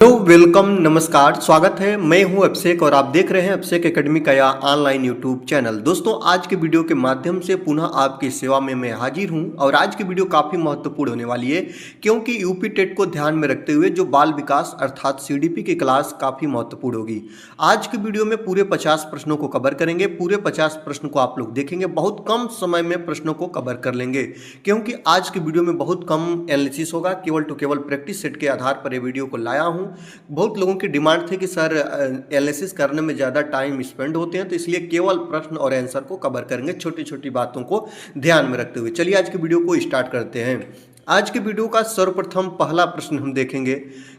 Hello welcome नमस्कार स्वागत है। मैं हूं अभिषेक और आप देख रहे हैं अभिषेक एकेडमी का यह ऑनलाइन यूट्यूब चैनल। दोस्तों आज के वीडियो के माध्यम से पुनः आपकी सेवा में मैं हाजिर हूं और आज की वीडियो काफ़ी महत्वपूर्ण होने वाली है क्योंकि यूपी टेट को ध्यान में रखते हुए जो बाल विकास अर्थात सीडीपी की क्लास काफ़ी महत्वपूर्ण होगी। आज की वीडियो में पूरे 50 प्रश्नों को कवर करेंगे। पूरे 50 प्रश्न को आप लोग देखेंगे, बहुत कम समय में प्रश्नों को कवर कर लेंगे क्योंकि आज की वीडियो में बहुत कम एनालिसिस होगा। केवल टू केवल प्रैक्टिस सेट के आधार पर ये वीडियो को लाया हूँ। बहुत लोगों की डिमांड थी कि सर एनालिसिस करने में ज़्यादा टाइम स्पेंड होते हैं, तो इसलिए केवल प्रश्न और आंसर को कवर करेंगे, छोटी छोटी बातों को ध्यान में रखते हुए। चलिए आज की वीडियो को स्टार्ट करते हैं। आज के वीडियो का सर्वप्रथम पहला प्रश्न हम देखेंगे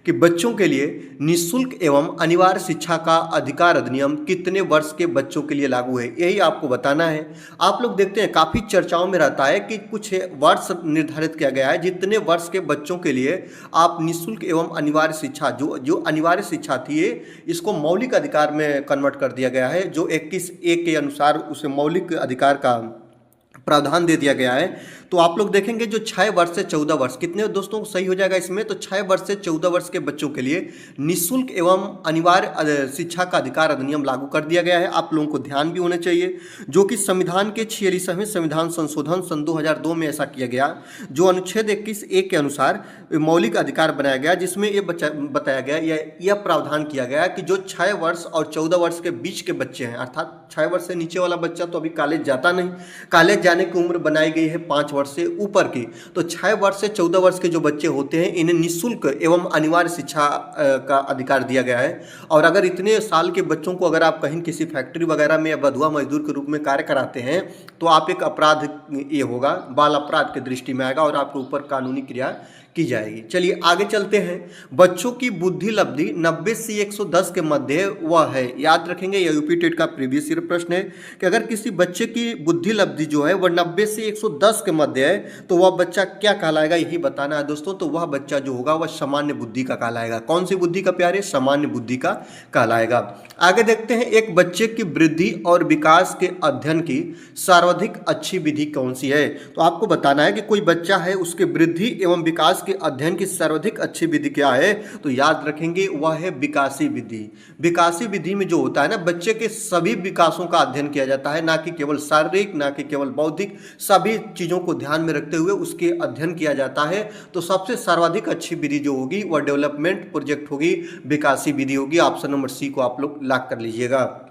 कि बच्चों के लिए निःशुल्क एवं अनिवार्य शिक्षा का अधिकार अधिनियम कितने वर्ष के बच्चों के लिए लागू है, यही आपको बताना है। आप लोग देखते हैं काफ़ी चर्चाओं में रहता है कि कुछ वर्ष निर्धारित किया गया है जितने वर्ष के बच्चों के लिए आप निःशुल्क एवं अनिवार्य शिक्षा, जो अनिवार्य शिक्षा थी इसको मौलिक अधिकार में कन्वर्ट कर दिया गया है। जो 21(a) के अनुसार उसे मौलिक अधिकार का प्रावधान दे दिया गया है। तो आप लोग देखेंगे जो 6 वर्ष से 14 वर्ष, कितने दोस्तों सही हो जाएगा इसमें, तो 6 वर्ष से 14 वर्ष के बच्चों के लिए निःशुल्क एवं अनिवार्य शिक्षा का अधिकार अधिनियम लागू कर दिया गया है। आप लोगों को ध्यान भी होना चाहिए जो कि संविधान के 46वें संविधान संशोधन सन 2002 में ऐसा किया गया, जो अनुच्छेद 21(a) के अनुसार मौलिक अधिकार बनाया गया, जिसमें ये बताया गया, यह प्रावधान किया गया कि जो 6 वर्ष और 14 वर्ष के बीच के बच्चे हैं, अर्थात 6 वर्ष से नीचे वाला बच्चा तो अभी कॉलेज जाता नहीं, कॉलेज जाने की उम्र बनाई गई है 5 वर्ष से ऊपर की, तो 6 वर्ष से 14 वर्ष के जो बच्चे होते हैं इन्हें निःशुल्क एवं अनिवार्य शिक्षा का अधिकार दिया गया है। और अगर इतने साल के बच्चों को अगर आप कहीं किसी फैक्ट्री वगैरह में या बधुआ मजदूर के रूप में कार्य कराते हैं तो आप एक अपराध ये होगा, बाल अपराध के दृष्टि में आएगा और आपके ऊपर कानूनी क्रिया की जाएगी। चलिए आगे चलते हैं। बच्चों की बुद्धि लब्धि 90 से 110 के मध्य वह है, याद रखेंगे यह यूपी टेट का प्रीवियस ईयर प्रश्न है कि अगर किसी बच्चे की बुद्धि लब्धि जो है वह 90 से 110 के मध्य है तो वह बच्चा क्या कहलाएगा, यही बताना है दोस्तों। तो वह बच्चा जो होगा वह सामान्य बुद्धि का कहलाएगा। कौन सी बुद्धि का प्यारे, सामान्य बुद्धि का कहलाएगा। आगे देखते हैं, एक बच्चे की वृद्धि और विकास के अध्ययन की सर्वाधिक अच्छी विधि कौन सी है। तो आपको बताना है कि कोई बच्चा है उसके वृद्धि एवं विकास के अध्ययन की सर्वाधिक अच्छी विधि क्या है, तो याद रखेंगे वह है विकासी विधि। विकासी विधि में जो होता है ना, बच्चे के सभी विकासों का अध्ययन किया जाता है, ना कि केवल शारीरिक, ना कि केवल बौद्धिक, सभी चीजों को ध्यान में रखते हुए उसके अध्ययन किया जाता है। तो सबसे सर्वाधिक अच्छी विधि जो होगी वह डेवलपमेंट प्रोजेक्ट होगी, विकासी विधि होगी। ऑप्शन नंबर सी को आप लोग लॉक कर लीजिएगा।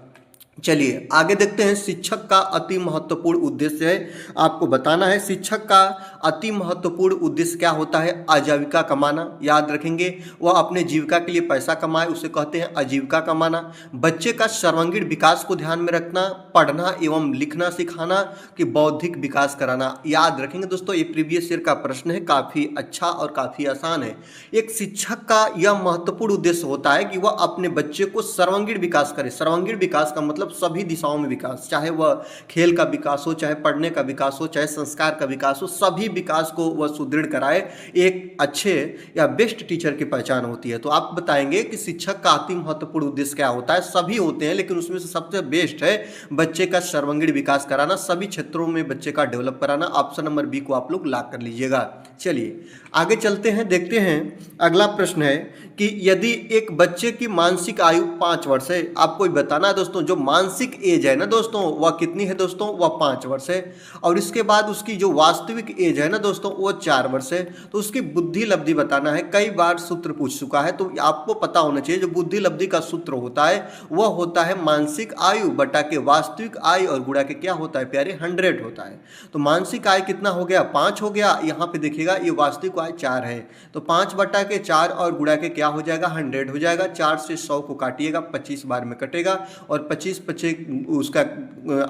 चलिए आगे देखते हैं, शिक्षक का अति महत्वपूर्ण उद्देश्य है, आपको बताना है शिक्षक का अति महत्वपूर्ण उद्देश्य क्या होता है, आजीविका कमाना। याद रखेंगे वह अपने जीविका के लिए पैसा कमाए, उसे कहते हैं आजीविका कमाना। बच्चे का सर्वांगीण विकास को ध्यान में रखना, पढ़ना एवं लिखना सिखाना, कि बौद्धिक विकास कराना। याद रखेंगे दोस्तों ये प्रीवियस ईयर का प्रश्न है, काफ़ी अच्छा और काफ़ी आसान है। एक शिक्षक का यह महत्वपूर्ण उद्देश्य होता है कि वह अपने बच्चे को सर्वांगीण विकास करे। सर्वांगीण विकास का मतलब सभी दिशाओं में विकास, चाहे वह खेल का विकास हो, चाहे पढ़ने का विकास हो, चाहे संस्कार का विकास हो, सभी विकास को वह सुदृढ़ कराए। एक अच्छे या बेस्ट टीचर की पहचान होती है। तो आप बताएंगे कि शिक्षक का अति महत्वपूर्ण उद्देश्य क्या होता है। सभी होते हैं लेकिन उसमें से सबसे बेस्ट है बच्चे का सर्वांगीण विकास कराना, सभी क्षेत्रों में बच्चे का डेवलप कराना। ऑप्शन नंबर बी को आप लोग लॉक कर लीजिएगा। चलिए आगे चलते हैं, देखते हैं अगला प्रश्न है कि यदि एक बच्चे की मानसिक आयु 5 वर्ष है, आपको बताना है दोस्तों जो मानसिक एज है ना दोस्तों वह कितनी है दोस्तों, वह 5 वर्ष है। और इसके बाद उसकी जो वास्तविक एज है ना दोस्तों वह 4 वर्ष है। तो उसकी बुद्धि लब्धि बताना है। कई बार सूत्र पूछ चुका है तो आपको पता होना चाहिए जो बुद्धि लब्धि का सूत्र होता है वह होता है मानसिक आयु बटा के वास्तविक आयु और गुणा के क्या होता है प्यारे, 100 होता है। तो मानसिक आयु कितना हो गया, 5 हो गया। यहाँ पे देखिएगा ये वास्तविक आयु 4 है, तो 5 बटा के 4 और गुणा के क्या हो जाएगा, 100 हो जाएगा। 4 से 100 को काटिएगा, 25 बार में कटेगा और 25 उसका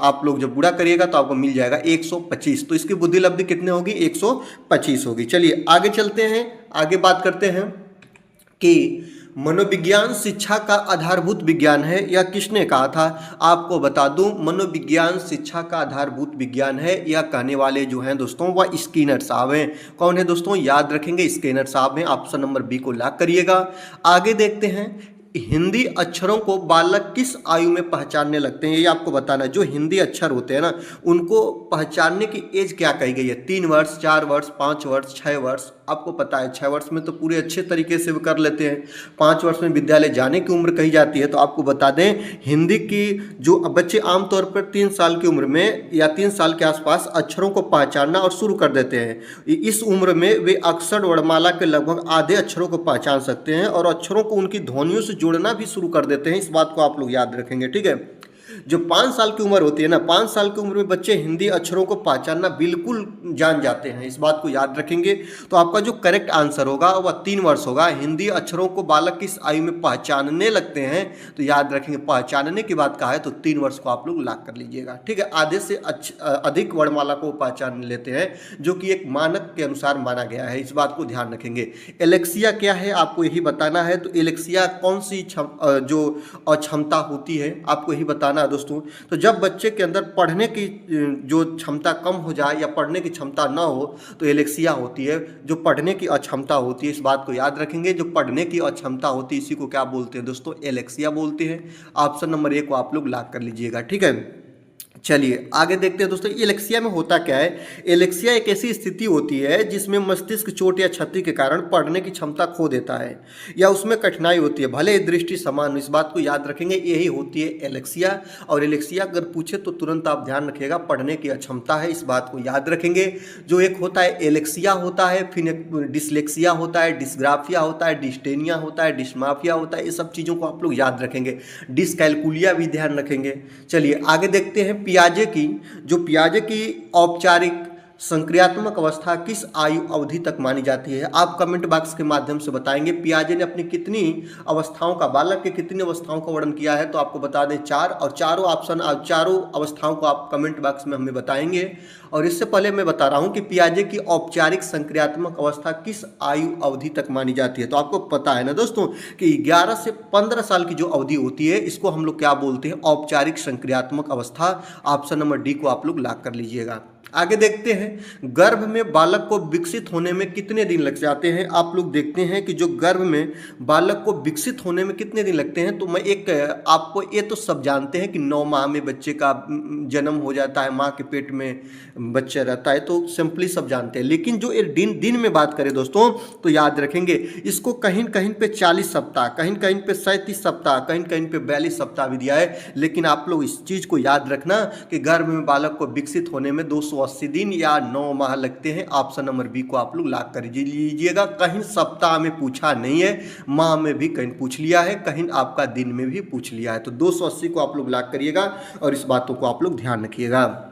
आप लोग जब गुणा करिएगा तो आपको मिल जाएगा 125। तो इसकी बुद्धि लब्धि कितने होगी, 125 होगी। चलिए आगे चलते हैं, आगे बात करते हैं कि मनोविज्ञान शिक्षा का आधारभूत विज्ञान है, यह किसने कहा था। आपको बता दूं मनोविज्ञान शिक्षा का आधारभूत विज्ञान है, यह कहने वाले जो हैं दोस्तों वह स्किनर साहब हैं। कौन है दोस्तों, याद रखेंगे स्किनर साहब हैं। ऑप्शन नंबर बी को लॉक करिएगा। आगे देखते हैं, हिंदी अक्षरों को बालक किस आयु में पहचानने लगते हैं, ये आपको बताना है। जो हिंदी अक्षर होते हैं ना उनको पहचानने की एज क्या कही गई है, 3 वर्ष, 4 वर्ष, 5 वर्ष, 6 वर्ष, आपको पता है 6 वर्ष में तो पूरे अच्छे तरीके से कर लेते हैं। 5 वर्ष में विद्यालय जाने की उम्र कही जाती है। तो आपको बता दें, हिंदी की जो बच्चे आमतौर पर 3 साल की उम्र में या 3 साल के आसपास अक्षरों को पहचानना और शुरू कर देते हैं। इस उम्र में वे अक्षर वर्णमाला के लगभग आधे अक्षरों को पहचान सकते हैं और अक्षरों को उनकी ध्वनियों से जोड़ना भी शुरू कर देते हैं। इस बात को आप लोग याद रखेंगे, ठीक है। जो 5 साल की उम्र होती है ना, 5 साल की उम्र में बच्चे हिंदी अक्षरों को पहचानना बिल्कुल जान जाते हैं। इस बात को याद रखेंगे। तो आपका जो करेक्ट आंसर होगा वह 3 वर्ष होगा। हिंदी अक्षरों को बालक किस आयु में पहचानने लगते हैं, तो याद रखेंगे पहचानने की बात कहा है तो 3 वर्ष को आप लोग लॉक कर लीजिएगा, ठीक है। आधे से अधिक वर्णमाला को पहचान लेते हैं, जो कि एक मानक के अनुसार माना गया है। इस बात को ध्यान रखेंगे। एलेक्सिया क्या है आपको यही बताना है। तो एलेक्सिया कौन सी जो अक्षमता होती है आपको यही बताना है दोस्तों। तो जब बच्चे के अंदर पढ़ने की जो क्षमता कम हो जाए या पढ़ने की क्षमता ना हो तो एलेक्सिया होती है, जो पढ़ने की अक्षमता होती है। इस बात को याद रखेंगे। जो पढ़ने की अक्षमता होती है इसी को क्या बोलते हैं दोस्तों, एलेक्सिया बोलते हैं। ऑप्शन नंबर 1 को आप लोग लॉक कर लीजिएगा, ठीक है। चलिए आगे देखते हैं दोस्तों, एलेक्सिया में होता क्या है। एलेक्सिया एक ऐसी स्थिति होती है जिसमें मस्तिष्क चोट या क्षति के कारण पढ़ने की क्षमता खो देता है या उसमें कठिनाई होती है, भले ही दृष्टि समान। इस बात को याद रखेंगे, यही होती है एलेक्सिया। और एलेक्सिया अगर पूछे तो तुरंत आप ध्यान रखिएगा, पढ़ने की अक्षमता है। इस बात को याद रखेंगे। जो एक होता है एलेक्सिया होता है, फिर एक डिसलेक्सिया होता है, डिस्ग्राफिया होता है, डिस्टेनिया होता है, डिस्माफिया होता है। ये सब चीज़ों को आप लोग याद रखेंगे। डिसकैलकुलिया भी ध्यान रखेंगे। चलिए आगे देखते हैं, पियाजे की औपचारिक संक्रियात्मक अवस्था किस आयु अवधि तक मानी जाती है। आप कमेंट बॉक्स के माध्यम से बताएंगे पियाजे ने अपनी कितनी अवस्थाओं का, बालक के कितनी अवस्थाओं का वर्णन किया है। तो आपको बता दें 4, और चारों अवस्थाओं को आप कमेंट बॉक्स में हमें बताएंगे। और इससे पहले मैं बता रहा हूं कि पियाजे की औपचारिक संक्रियात्मक अवस्था किस आयु अवधि तक मानी जाती है। तो आपको पता है ना दोस्तों कि 11 से 15 साल की जो अवधि होती है इसको हम लोग क्या बोलते हैं, औपचारिक संक्रियात्मक अवस्था। ऑप्शन नंबर डी को आप लोग लॉक कर लीजिएगा। आगे देखते हैं, गर्भ में बालक को विकसित होने में कितने दिन लग जाते हैं। आप लोग देखते हैं कि जो गर्भ में बालक को विकसित होने में कितने दिन लगते हैं। तो मैं एक आपको, ये तो सब जानते हैं कि 9 माह में बच्चे का जन्म हो जाता है, माँ के पेट में बच्चा रहता है, तो सिंपली सब जानते हैं। लेकिन जो दिन में बात करें दोस्तों तो याद रखेंगे, इसको कहीं कहीं पे 40 सप्ताह, कहीं कहीं पे 37 सप्ताह, कहीं कहीं पे 42 सप्ताह भी दिया है। लेकिन आप लोग इस चीज़ को याद रखना कि गर्भ में बालक को विकसित होने में 280 दिन या 9 माह लगते हैं। ऑप्शन नंबर बी को आप लोग लॉक कर लीजिएगा। कहीं सप्ताह में पूछा नहीं है, माह में भी कहीं पूछ लिया है, कहीं आपका दिन में भी पूछ लिया है। तो 280 को आप लोग लॉक करिएगा और इस बातों को आप लोग ध्यान रखिएगा।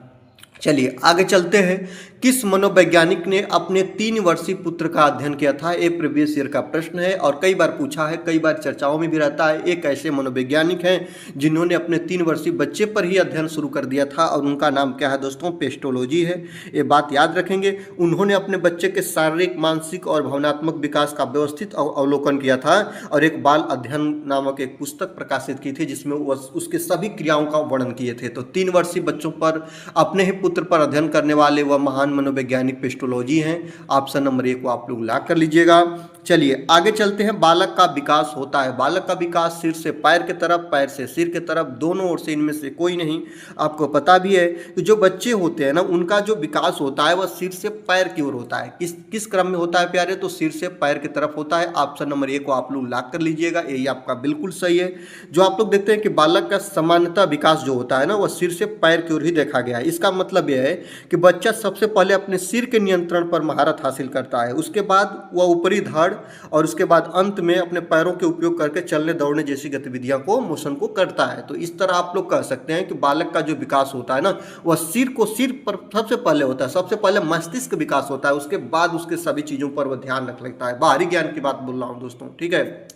चलिए आगे चलते हैं, किस मनोवैज्ञानिक ने अपने 3 वर्षीय पुत्र का अध्ययन किया था। ये प्रीवियस ईयर का प्रश्न है और कई बार पूछा है, कई बार चर्चाओं में भी रहता है। एक ऐसे मनोवैज्ञानिक हैं जिन्होंने अपने 3 वर्षीय बच्चे पर ही अध्ययन शुरू कर दिया था और उनका नाम क्या है दोस्तों, पेस्टोलॉजी है। ये बात याद रखेंगे। उन्होंने अपने बच्चे के शारीरिक, मानसिक और भावनात्मक विकास का व्यवस्थित अवलोकन किया था और एक बाल अध्ययन नामक एक पुस्तक प्रकाशित की थी जिसमें उसके सभी क्रियाओं का वर्णन किए थे। तो 3 वर्षीय बच्चों पर, अपने ही पुत्र पर अध्ययन करने वाले वह महान मनोवैज्ञानिक पेस्टोलॉजी हैं। ऑप्शन नंबर 1 को आप लोग लॉक कर लीजिएगा। चलिए आगे चलते हैं, बालक का विकास होता है। बालक का विकास सिर से पैर के तरफ, पैर से सिर के तरफ, दोनों ओर से, इनमें से कोई नहीं। आपको पता भी है कि जो बच्चे होते हैं ना, उनका जो विकास होता है वह सिर से पैर की ओर होता है। किस क्रम में होता है प्यारे, तो सिर से पैर की तरफ होता है। ऑप्शन नंबर 1 को आप लोग लॉक कर लीजिएगा, यही आपका बिल्कुल सही है। जो आप लोग देखते हैं कि बालक का सामान्यतः विकास जो होता है ना, वह सिर से पैर की ओर ही देखा गया है। इसका मतलब यह है कि बच्चा सबसे पहले अपने सिर के नियंत्रण पर महारत हासिल करता है, उसके बाद वह ऊपरी धड़ और उसके बाद अंत में अपने पैरों के उपयोग करके चलने दौड़ने जैसी गतिविधियों को, मोशन को करता है। तो इस तरह आप लोग कह सकते हैं कि बालक का जो विकास होता है ना, वह सिर पर सबसे पहले होता है। सबसे पहले मस्तिष्क विकास होता है, उसके बाद उसके सभी चीज़ों पर वह ध्यान रख लेता है। बाहरी ज्ञान की बात बोल रहा हूँ दोस्तों, ठीक है।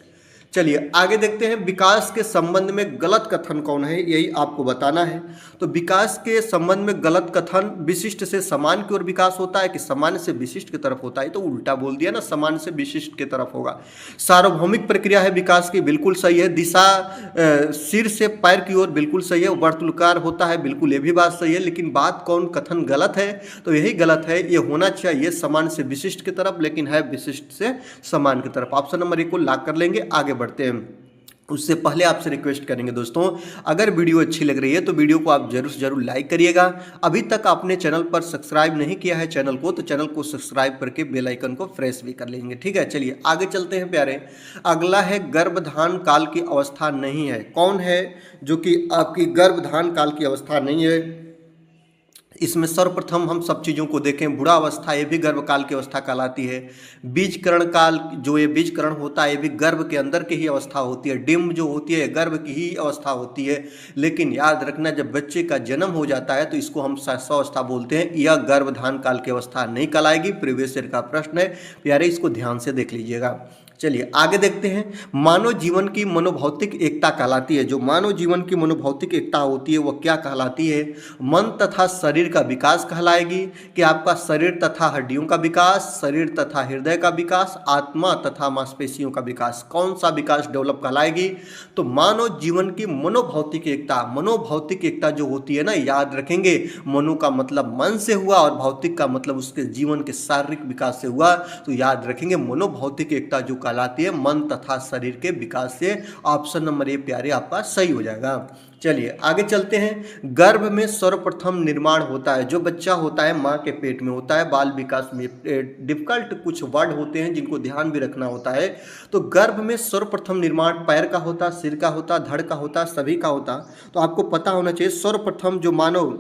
चलिए आगे देखते हैं, विकास के संबंध में गलत कथन कौन है, यही आपको बताना है। तो विकास के संबंध में गलत कथन, विशिष्ट से समान की ओर विकास होता है कि सामान्य से विशिष्ट की तरफ होता है। तो उल्टा बोल दिया ना, सामान्य से विशिष्ट की तरफ होगा। सार्वभौमिक प्रक्रिया है विकास की, बिल्कुल सही है। दिशा सिर से पैर की ओर, बिल्कुल सही है। वर्तुलाकार होता है, बिल्कुल ये भी बात सही है। लेकिन बात कौन, कथन गलत है, तो यही गलत है। ये होना चाहिए सामान्य से विशिष्ट की तरफ, लेकिन है विशिष्ट से समान की तरफ। ऑप्शन नंबर 1 को लॉक कर लेंगे। आगे बढ़ते हैं, उससे पहले आपसे रिक्वेस्ट करेंगे दोस्तों, अगर वीडियो अच्छी लग रही है तो वीडियो को आप जरूर से जरूर लाइक करिएगा। अभी तक आपने चैनल पर सब्सक्राइब नहीं किया है चैनल को, तो चैनल को सब्सक्राइब करके बेल आइकन को प्रेस भी कर लेंगे। ठीक है, चलिए आगे चलते हैं प्यारे। अगला है गर्भधान काल की अवस्था नहीं है। कौन है जो कि आपकी गर्भधान काल की अवस्था नहीं है? इसमें सर्वप्रथम हम सब चीज़ों को देखें। बुढ़ा अवस्था, ये भी गर्भकाल की अवस्था कहलाती है। बीजकरण काल, जो ये बीजकरण होता है, ये भी गर्भ के अंदर की ही अवस्था होती है। डिम्ब जो होती है गर्भ की ही अवस्था होती है। लेकिन याद रखना, जब बच्चे का जन्म हो जाता है तो इसको हम शैशवावस्था बोलते हैं। यह गर्भधान काल की अवस्था नहीं कहलाएगी। प्रीवियस ईयर का प्रश्न है प्यारे, इसको ध्यान से देख लीजिएगा। चलिए आगे देखते हैं। मानव जीवन की मनोभौतिक एकता कहलाती है। जो मानव जीवन की मनोभौतिक एकता होती है वह क्या कहलाती है? मन तथा शरीर का विकास कहलाएगी, कि आपका शरीर तथा हड्डियों का विकास, शरीर तथा हृदय का विकास, आत्मा तथा मांसपेशियों का विकास, कौन सा विकास डेवलप कहलाएगी? तो मानव जीवन की मनोभौतिक एकता। मनोभौतिक एकता जो होती है ना, याद रखेंगे, मनो का मतलब मन से हुआ और भौतिक का मतलब उसके जीवन के शारीरिक विकास से हुआ। तो याद रखेंगे मनोभौतिक एकता जो कहलाती है मन तथा शरीर के विकास से। ऑप्शन नंबर ए प्यारे आपका सही हो जाएगा। चलिए आगे चलते हैं। गर्भ में सर्वप्रथम निर्माण होता है। जो बच्चा होता है माँ के पेट में होता है। बाल विकास में डिफिकल्ट कुछ वर्ड होते हैं जिनको ध्यान भी रखना होता है। तो गर्भ में सर्वप्रथम निर्माण पैर का होता, सिर का होता, धड़ का होता, सभी का होता। तो आपको पता होना चाहिए सर्वप्रथम जो मानव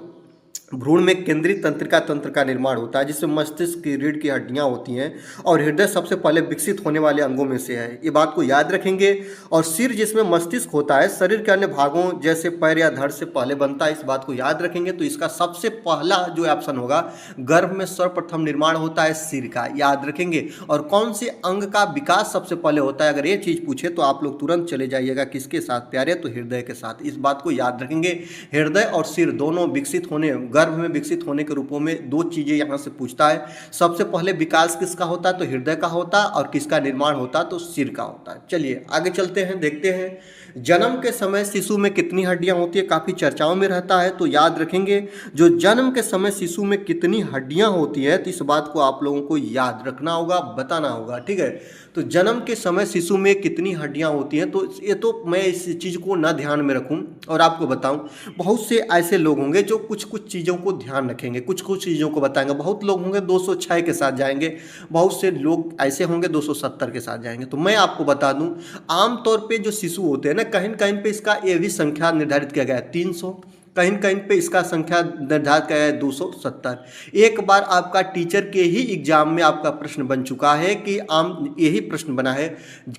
भ्रूण में केंद्रीय तंत्रिका तंत्र का निर्माण होता है, जिसमें मस्तिष्क की रीढ़ की हड्डियां होती हैं, और हृदय सबसे पहले विकसित होने वाले अंगों में से है। ये बात को याद रखेंगे। और सिर जिसमें मस्तिष्क होता है, शरीर के अन्य भागों जैसे पैर या धड़ से पहले बनता है। इस बात को याद रखेंगे। तो इसका सबसे पहला जो ऑप्शन होगा, गर्भ में सर्वप्रथम निर्माण होता है सिर का, याद रखेंगे। और कौन से अंग का विकास सबसे पहले होता है, अगर ये चीज़ पूछे तो आप लोग तुरंत चले जाइएगा किसके साथ प्यारे? तो हृदय के साथ। इस बात को याद रखेंगे। हृदय और सिर दोनों विकसित होने, गर्भ में विकसित होने के रूपों में दो चीजें यहां से पूछता है। सबसे पहले विकास किसका होता है? तो हृदय का होता है। और किसका निर्माण होता है? तो सिर का होता है। चलिए आगे चलते हैं, देखते हैं। जन्म के समय शिशु में कितनी हड्डियां होती है? काफी चर्चाओं में रहता है। तो याद रखेंगे, जो जन्म के समय शिशु में कितनी हड्डियां होती है, तो इस बात को आप लोगों को याद रखना होगा, बताना होगा। ठीक है, तो जन्म के समय शिशु में कितनी हड्डियां होती हैं, तो ये तो मैं इस चीज़ को ना ध्यान में रखूं और आपको बताऊं। बहुत से ऐसे लोग होंगे जो कुछ कुछ चीज़ों को ध्यान रखेंगे, कुछ कुछ चीज़ों को बताएंगे। बहुत लोग होंगे 206 के साथ जाएंगे, बहुत से लोग ऐसे होंगे 270 के साथ जाएंगे। तो मैं आपको बता दूं, आमतौर पे जो शिशु होते हैं ना, कहीं कहीं पे इसका ये भी संख्या निर्धारित किया गया है 300, कहीं कहीं पे इसका संख्या निर्धारित किया है 270। एक बार आपका टीचर के ही एग्जाम में आपका प्रश्न बन चुका है कि आम यही प्रश्न बना है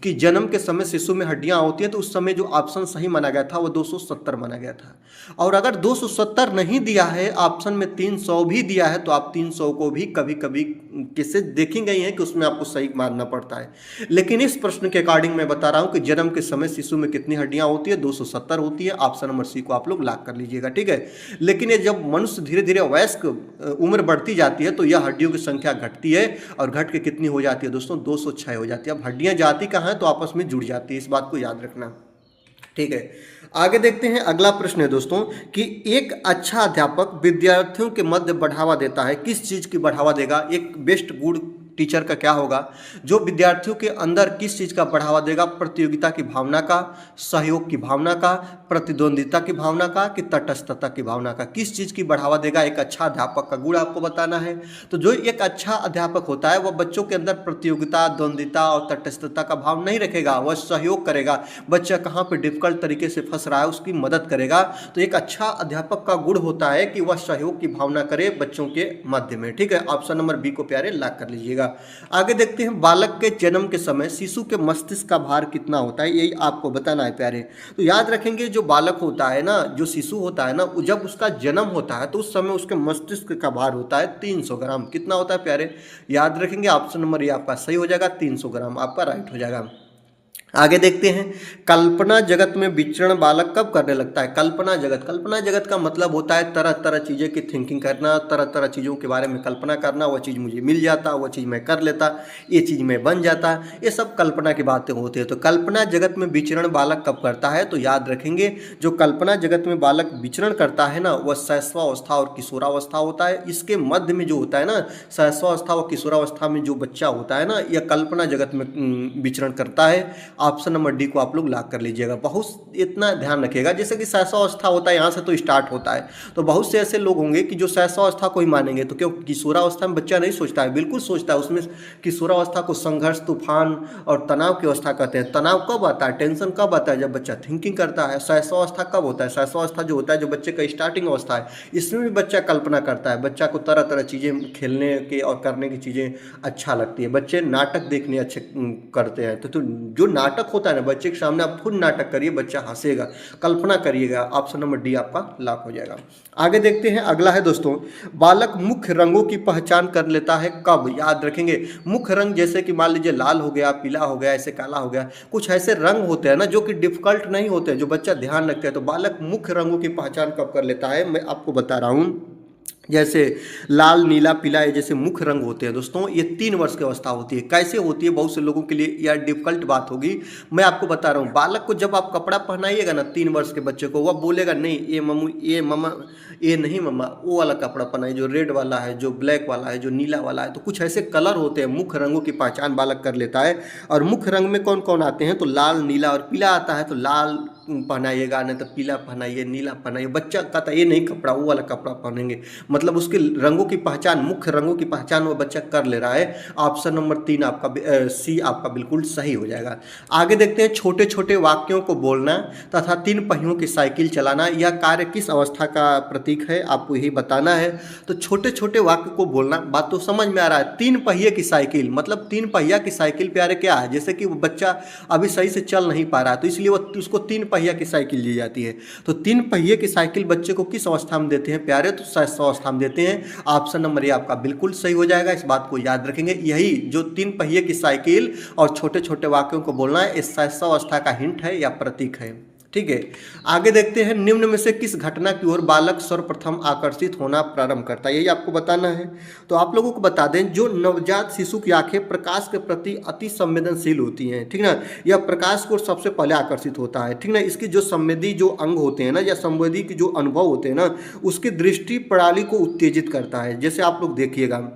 कि जन्म के समय शिशु में हड्डियां होती हैं, तो उस समय जो ऑप्शन सही माना गया था वो 270 माना गया था। और अगर 270 नहीं दिया है, ऑप्शन में 300 भी दिया है, तो आप 300 को भी कभी कभी किससे देखी गई है कि उसमें आपको सही मानना पड़ता है। लेकिन इस प्रश्न के अकॉर्डिंग मैं बता रहा हूं कि जन्म के समय शिशु में कितनी हड्डियां होती है? 270 होती है। ऑप्शन नंबर सी को आप लोग लॉक कर लीजिएगा। ठीक है, लेकिन ये जब मनुष्य धीरे धीरे वयस्क उम्र बढ़ती जाती है तो यह हड्डियों की संख्या घटती है, और घट के कितनी हो जाती है दोस्तों? 206 हो जाती है। अब हड्डियां जाती कहाँ है? तो आपस में जुड़ जाती है। इस बात को याद रखना। ठीक है, आगे देखते हैं। अगला प्रश्न है दोस्तों कि एक अच्छा अध्यापक विद्यार्थियों के मध्य बढ़ावा देता है। किस चीज़ की बढ़ावा देगा? एक बेस्ट गुड टीचर का क्या होगा? जो विद्यार्थियों के अंदर किस चीज़ का बढ़ावा देगा? प्रतियोगिता की भावना का, सहयोग की भावना का, प्रतिद्वंदिता की भावना का, कि तटस्थता की भावना का? किस चीज़ की बढ़ावा देगा? एक अच्छा अध्यापक का गुण आपको बताना है। तो जो एक अच्छा अध्यापक होता है वह बच्चों के अंदर प्रतियोगिता, द्वंदिता और तटस्थता का भाव नहीं रखेगा, वह सहयोग करेगा। बच्चा कहाँ पर डिफिकल्ट तरीके से फंस रहा है उसकी मदद करेगा। तो एक अच्छा अध्यापक का गुण होता है कि वह सहयोग की भावना करे बच्चों के मध्य में। ठीक है, ऑप्शन नंबर बी को प्यारे लॉक कर लीजिएगा। आगे देखते हैं। बालक के जन्म के समय शिशु के मस्तिष्क का भार कितना होता है? यही आपको बताना है प्यारे। तो याद रखेंगे, जो बालक होता है ना, जो शिशु होता है ना, जब उसका जन्म होता है तो उस समय उसके मस्तिष्क का भार होता है 300 ग्राम। कितना होता है प्यारे? याद रखेंगे, ऑप्शन नंबर ये आपका सही हो जाएगा, 300 ग्राम आपका राइट हो जाएगा। आगे देखते हैं। कल्पना जगत में विचरण बालक कब करने लगता है? कल्पना जगत का मतलब होता है तरह तरह चीज़ें की थिंकिंग करना, तरह तरह चीज़ों के बारे में कल्पना करना। वह चीज़ मुझे मिल जाता, वह चीज़ मैं कर लेता, ये चीज़ मैं बन जाता, ये सब कल्पना की बातें होती है। तो कल्पना जगत में विचरण बालक कब करता है? तो याद रखेंगे, जो कल्पना जगत में बालक विचरण करता है ना, वह शैशवावस्था और किशोरावस्था होता है। इसके मध्य में जो होता है ना, शैशवावस्था और किशोरावस्था में जो बच्चा होता है ना, यह कल्पना जगत में विचरण करता है। ऑप्शन नंबर डी को आप लोग लॉक कर लीजिएगा। बहुत इतना ध्यान रखिएगा, जैसे कि शैशवावस्था होता है यहाँ से तो स्टार्ट होता है, तो बहुत से ऐसे लोग होंगे कि जो शैशवावस्था को ही मानेंगे। तो क्यों किशोरावस्था में बच्चा नहीं सोचता है, बिल्कुल सोचता है। उसमें किशोरावस्था को संघर्ष, तूफान और तनाव की अवस्था कहते हैं। तनाव कब आता है, टेंशन कब आता है, जब बच्चा थिंकिंग करता है। शैशवावस्था कब होता है, शैशवावस्था जो होता है जो बच्चे का स्टार्टिंग अवस्था है, इसमें भी बच्चा कल्पना करता है। बच्चा को तरह तरह चीज़ें खेलने के और करने की चीज़ें अच्छा लगती है। बच्चे नाटक देखने अच्छे करते हैं। तो जो नाटक होता है ना, बच्चे के सामने आप खुद नाटक करिए, बच्चा हंसेगा, कल्पना करिएगा। ऑप्शन नंबर डी आपका लॉक हो जाएगा। आगे देखते हैं, अगला है दोस्तों, बालक मुख्य रंगों की पहचान कर लेता है कब। याद रखेंगे, मुख्य रंग जैसे कि मान लीजिए लाल हो गया, पीला हो गया, ऐसे काला हो गया, कुछ ऐसे रंग होते हैं ना जो कि डिफिकल्ट नहीं होते हैं, जो बच्चा ध्यान रखता है। तो बालक मुख्य रंगों की पहचान कब कर लेता है, मैं आपको बता रहा हूँ। जैसे लाल, नीला, पीला, ये जैसे मुख्य रंग होते हैं दोस्तों, ये 3 वर्ष की अवस्था होती है। कैसे होती है, बहुत से लोगों के लिए यह डिफिकल्ट बात होगी, मैं आपको बता रहा हूँ। बालक को जब आप कपड़ा पहनाइएगा ना 3 वर्ष के बच्चे को, वह बोलेगा नहीं ये मम्मी, ये मम्मा, ये नहीं मम्मा, वो वाला कपड़ा पहनाइए जो रेड वाला है, जो ब्लैक वाला है, जो नीला वाला है। तो कुछ ऐसे कलर होते हैं, मुख्य रंगों की पहचान बालक कर लेता है। और मुख्य रंग में कौन कौन आते हैं, तो लाल, नीला और पीला आता है। तो लाल पहनाइएगा, नहीं तो पीला पहनाइए, नीला पहनाइए। बच्चा कहता है ये नहीं कपड़ा, वो वाला कपड़ा पहनेंगे। मतलब उसके रंगों की पहचान, मुख्य रंगों की पहचान वो बच्चा कर ले रहा है। ऑप्शन नंबर 3 आपका सी आपका बिल्कुल सही हो जाएगा। आगे देखते हैं, छोटे छोटे वाक्यों को बोलना तथा 3 पहियों की साइकिल चलाना, यह कार्य किस अवस्था का प्रतीक है, आपको यही बताना है। तो छोटे छोटे वाक्य को बोलना, बात तो समझ में आ रहा है। 3 पहिए की साइकिल, मतलब 3 पहिया की साइकिल प्यारे क्या है, जैसे कि वो बच्चा अभी सही से चल नहीं पा रहा है, तो इसलिए वो उसको 3 पहिया की साइकिल दी जाती है। तो 3 पहिए की साइकिल बच्चे को किस अवस्था में देते हैं प्यारे, तो शैशवावस्था में देते हैं। ऑप्शन नंबर ए आपका बिल्कुल सही हो जाएगा। इस बात को याद रखेंगे, यही जो 3 पहिए की साइकिल और छोटे छोटे वाक्यों को बोलना है, इस शैशवावस्था का हिंट है या प्रतीक है। ठीक है, आगे देखते हैं, निम्न में से किस घटना की ओर बालक सर्वप्रथम आकर्षित होना प्रारंभ करता है, यही आपको बताना है। तो आप लोगों को बता दें, जो नवजात शिशु की आंखें प्रकाश के प्रति अति संवेदनशील होती हैं, ठीक ना, यह प्रकाश को सबसे पहले आकर्षित होता है, ठीक ना। इसकी जो संवेदी जो अंग होते हैं ना, या संवेदी के जो अनुभव होते हैं ना, उसकी दृष्टि प्रणाली को उत्तेजित करता है। जैसे आप लोग देखिएगा,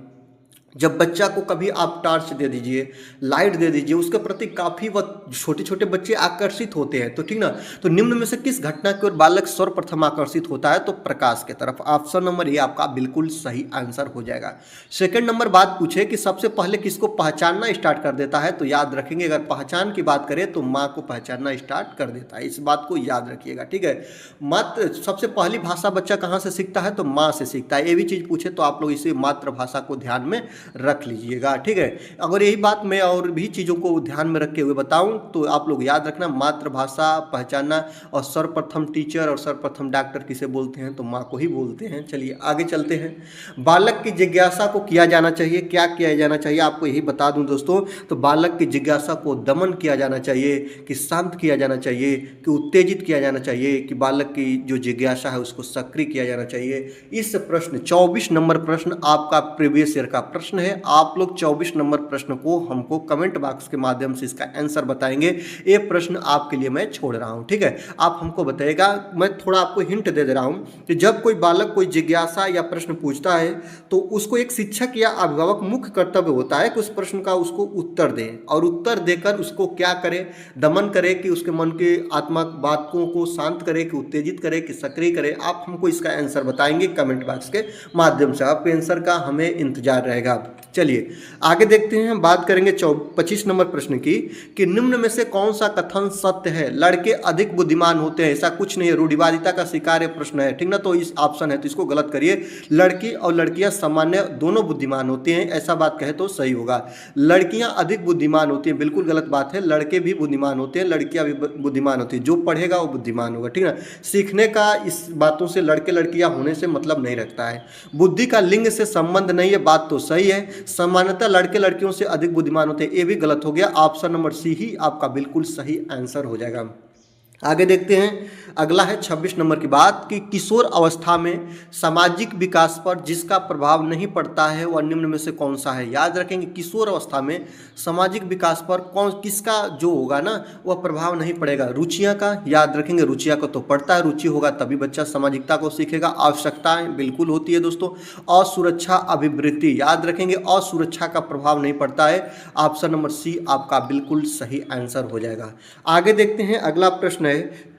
जब बच्चा को कभी आप टार्च दे दीजिए, लाइट दे दीजिए, उसके प्रति काफ़ी वह छोटे छोटे बच्चे आकर्षित होते हैं। तो ठीक ना, तो निम्न में से किस घटना की ओर बालक सर्वप्रथम आकर्षित होता है, तो प्रकाश के तरफ। ऑप्शन नंबर ए आपका बिल्कुल सही आंसर हो जाएगा। सेकंड नंबर बात पूछे कि सबसे पहले किसको पहचानना स्टार्ट कर देता है, तो याद रखेंगे, अगर पहचान की बात करें तो माँ को पहचानना स्टार्ट कर देता है। इस बात को याद रखिएगा, ठीक है। मात्र सबसे पहली भाषा बच्चा कहाँ से सीखता है, तो माँ से सीखता है। ये भी चीज़ पूछे तो आप लोग इसे मातृभाषा को ध्यान में रख लीजिएगा, ठीक है। अगर यही बात मैं और भी चीज़ों को ध्यान में रखे हुए बताऊं तो आप लोग याद रखना, मातृभाषा पहचानना, और सर्वप्रथम टीचर और सर्वप्रथम डॉक्टर किसे बोलते हैं, तो माँ को ही बोलते हैं। चलिए आगे चलते हैं। बालक की जिज्ञासा को किया जाना चाहिए, क्या किया जाना चाहिए, आपको यही बता दूं दोस्तों। तो बालक की जिज्ञासा को दमन किया जाना चाहिए, कि शांत किया जाना चाहिए, कि उत्तेजित किया जाना चाहिए, कि बालक की जो जिज्ञासा है उसको सक्रिय किया जाना चाहिए। इस प्रश्न 24 नंबर प्रश्न आपका प्रीवियस ईयर का प्रश्न है। आप लोग 24 नंबर प्रश्न को हमको कमेंट बॉक्स के माध्यम से इसका आंसर बताएंगे। ये प्रश्न आपके लिए मैं छोड़ रहा हूं, ठीक है। आप हमको बताइएगा, मैं थोड़ा आपको हिंट दे रहा हूं कि जब कोई बालक कोई जिज्ञासा या प्रश्न पूछता है तो उसको एक शिक्षक या अभिभावक मुख्य कर्तव्य होता है कि उस प्रश्न का उसको उत्तर दे, और उत्तर देकर उसको क्या करे, दमन करे, कि उसके मन के आत्मा बातों को शांत करे, कि उत्तेजित करे, कि सक्रिय करे। आप हमको इसका आंसर बताएंगे कमेंट बॉक्स के माध्यम से। आपके आंसर का हमें इंतजार रहेगा। चलिए आगे देखते हैं, बात करेंगे 25 नंबर प्रश्न की, कि निम्न में से कौन सा कथन सत्य है, लड़के अधिक बुद्धिमान होते हैं। ऐसा कुछ नहीं है, रूढ़िवादिता का शिकार ये प्रश्न है, ठीक ना। तो इस ऑप्शन है तो इसको गलत करिए। लड़की और लड़कियां सामान्य दोनों बुद्धिमान होते हैं, ऐसा बात कहे तो सही होगा। लड़कियां अधिक बुद्धिमान होती हैं, बिल्कुल गलत बात है। लड़के भी बुद्धिमान होते हैं, लड़कियां भी बुद्धिमान होती हैं। जो पढ़ेगा वो बुद्धिमान होगा, ठीक ना। सीखने का इस बातों से लड़के लड़कियां होने से मतलब नहीं रखता है। बुद्धि का लिंग से संबंध नहीं है, बात तो सही है। सामान्यतः लड़के लड़कियों से अधिक बुद्धिमान होते हैं, ये भी गलत हो गया। ऑप्शन नंबर सी ही आपका बिल्कुल सही आंसर हो जाएगा। आगे देखते हैं, अगला है 26 नंबर की बात कि किशोर अवस्था में सामाजिक विकास पर जिसका प्रभाव नहीं पड़ता है वह निम्न में से कौन सा है। याद रखेंगे किशोर अवस्था में सामाजिक विकास पर कौन किसका जो होगा ना वह प्रभाव नहीं पड़ेगा। रुचियां का, याद रखेंगे रुचियां का तो पड़ता है, रुचि होगा तभी बच्चा सामाजिकता को सीखेगा। आवश्यकताएं बिल्कुल होती है दोस्तों। असुरक्षा अभिवृत्ति, याद रखेंगे असुरक्षा का प्रभाव नहीं पड़ता है। ऑप्शन नंबर सी आपका बिल्कुल सही आंसर हो जाएगा। आगे देखते हैं, अगला प्रश्न है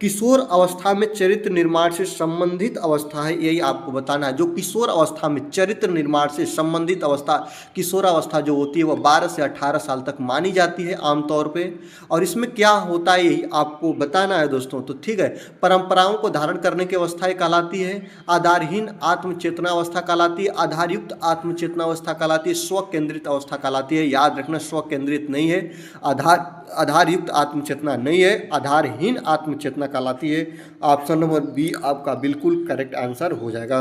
किशोर अवस्था में चरित्र निर्माण से संबंधित अवस्था है, यही आपको बताना है। जो किशोर अवस्था में चरित्र निर्माण से संबंधित अवस्था, किशोर अवस्था जो होती है वह 12 से 18 साल तक मानी जाती है आमतौर पे, और इसमें क्या होता है यही आपको बताना है दोस्तों। तो ठीक है, परंपराओं को धारण करने की अवस्था कहलाती है, आधारहीन आत्मचेतना अवस्था कहलाती है, आधारयुक्त आत्मचेतना अवस्था कहलाती है, स्व केंद्रित अवस्था कहलाती है। याद रखना स्व केंद्रित नहीं है, आधारयुक्त आत्मचेतना नहीं है, आधारहीन आत्मचेतना कहलाती है। ऑप्शन नंबर बी आपका बिल्कुल करेक्ट आंसर हो जाएगा।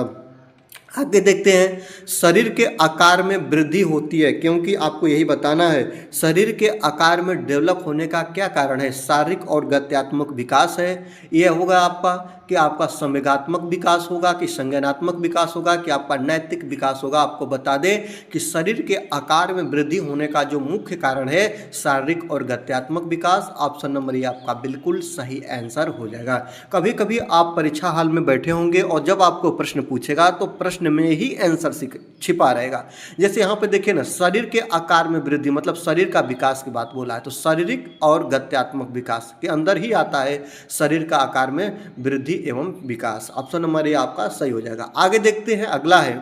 आगे देखते हैं, शरीर के आकार में वृद्धि होती है, क्योंकि आपको यही बताना है शरीर के आकार में डेवलप होने का क्या कारण है। शारीरिक और गत्यात्मक विकास है, यह होगा आपका कि आपका संवेगात्मक विकास होगा, कि संज्ञानात्मक विकास होगा, कि आपका नैतिक विकास होगा। आपको बता दें कि शरीर के आकार में वृद्धि होने का जो मुख्य कारण है शारीरिक और गत्यात्मक विकास। ऑप्शन नंबर ये आपका बिल्कुल सही आंसर हो जाएगा। कभी कभी आप परीक्षा हॉल में बैठे होंगे और जब आपको प्रश्न पूछेगा तो प्रश्न में ही आंसर छिपा रहेगा। जैसे यहाँ पे देखिए ना, शरीर के आकार में वृद्धि मतलब शरीर का विकास की बात बोला है, तो शारीरिक और गत्यात्मक विकास के अंदर ही आता है शरीर का आकार में वृद्धि एवं विकास। ऑप्शन नंबर ये आपका सही हो जाएगा। आगे देखते हैं, अगला है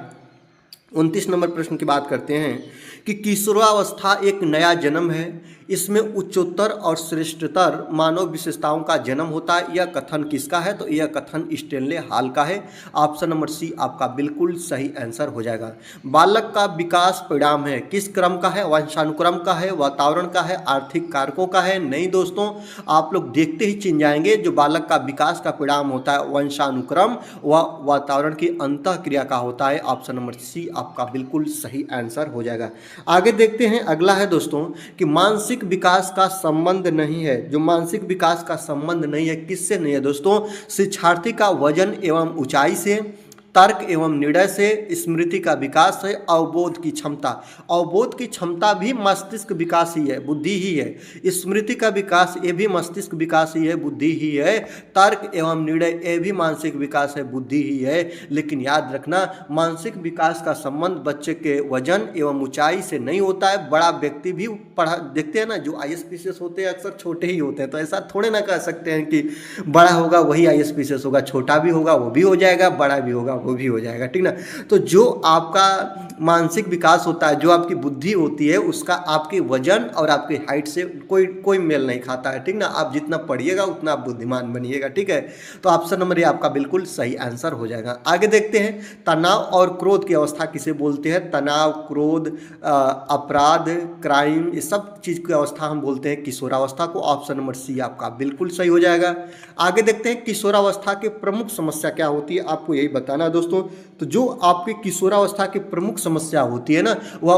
29 नंबर प्रश्न की बात करते हैं कि किशोरावस्था एक नया जन्म है, इसमें उच्चतर और श्रेष्ठतर मानव विशेषताओं का जन्म होता है। यह कथन किसका है, तो यह कथन स्टेनले हॉल का है। ऑप्शन नंबर सी आपका बिल्कुल सही आंसर हो जाएगा। बालक का विकास परिणाम है, किस क्रम का है, वंशानुक्रम का है, वातावरण का है, आर्थिक कारकों का है। नहीं दोस्तों, आप लोग देखते ही चिन्ह जाएंगे, जो बालक का विकास का परिणाम होता है वंशानुक्रम व वातावरण की अंतःक्रिया का होता है। ऑप्शन नंबर सी आपका बिल्कुल सही आंसर हो जाएगा। आगे देखते हैं, अगला है दोस्तों कि मानसिक विकास का संबंध नहीं है। जो मानसिक विकास का संबंध नहीं है, किससे नहीं है दोस्तों, शिक्षार्थी का वजन एवं ऊंचाई से, तर्क एवं निर्णय से, स्मृति का विकास है, अवबोध की क्षमता। अवबोध की क्षमता भी मस्तिष्क विकास ही है, बुद्धि ही है। स्मृति का विकास ये भी मस्तिष्क विकास ही है, बुद्धि ही है। तर्क एवं निर्णय ये भी मानसिक विकास है, बुद्धि ही है। लेकिन याद रखना, मानसिक विकास का संबंध बच्चे के वजन एवं ऊंचाई से नहीं होता है। बड़ा व्यक्ति भी पढ़ा देखते हैं ना, जो ISPCS होते हैं अक्सर छोटे ही होते हैं, तो ऐसा थोड़े ना कह सकते हैं कि बड़ा होगा वही ISPCS होगा, छोटा भी होगा वो भी हो जाएगा, बड़ा भी होगा वो भी हो जाएगा, ठीक ना। तो जो आपका मानसिक विकास होता है, जो आपकी बुद्धि होती है, उसका आपके वजन और आपकी हाइट से कोई मेल नहीं खाता है, ठीक ना। आप जितना पढ़िएगा उतना आप बुद्धिमान बनिएगा, ठीक है। तो ऑप्शन नंबर ये आपका बिल्कुल सही आंसर हो जाएगा। आगे देखते हैं, तनाव और क्रोध की अवस्था किसे बोलते हैं। तनाव, क्रोध, अपराध, क्राइम, ये सब चीज़ की अवस्था हम बोलते हैं किशोरावस्था को। ऑप्शन नंबर सी आपका बिल्कुल सही हो जाएगा। आगे देखते हैं, किशोरावस्था की प्रमुख समस्या क्या होती है, आपको यही बताना है दोस्तों। तो जो आपके किशोरावस्था की प्रमुख समस्या होती है ना, वह